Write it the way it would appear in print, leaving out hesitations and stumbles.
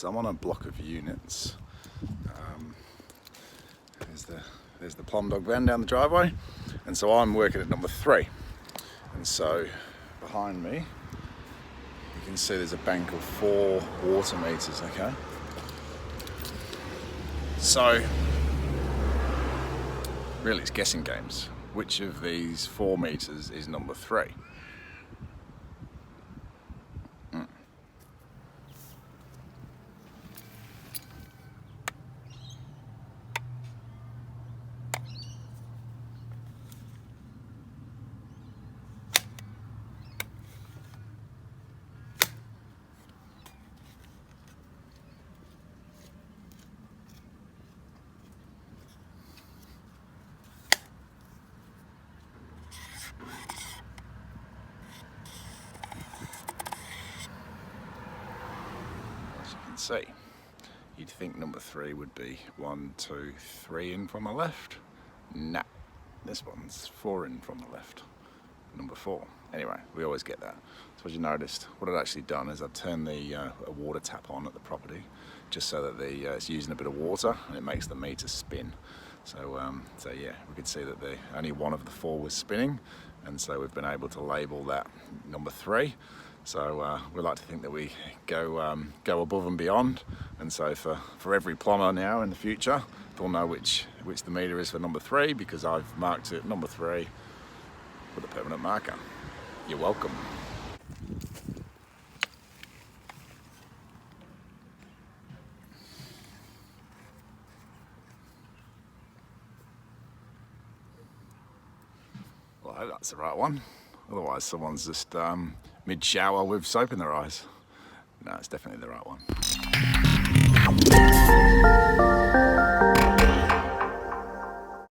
So I'm on a block of units. There's the Plumbdog van down the driveway, and so I'm working at number 3. And so behind me, you can see there's a bank of 4 water meters, okay? So really it's guessing games. Which of these 4 meters is number 3? See, you'd think number 3 would be 1, 2, 3 in from the left. Nah, this one's 4 in from the left. Number 4. Anyway, we always get that. So as you noticed, what I'd actually done is I'd turned the a water tap on at the property, just so that it's using a bit of water and it makes the meter spin. So yeah, we could see that only one of the 4 was spinning, and so we've been able to label that number 3. So we like to think that we go above and beyond, and so for every plumber now in the future, they'll know which the meter is for number 3, because I've marked it number 3 with a permanent marker. You're welcome. Well, I hope that's the right one. Otherwise someone's just mid-shower with soap in their eyes. No, it's definitely the right one.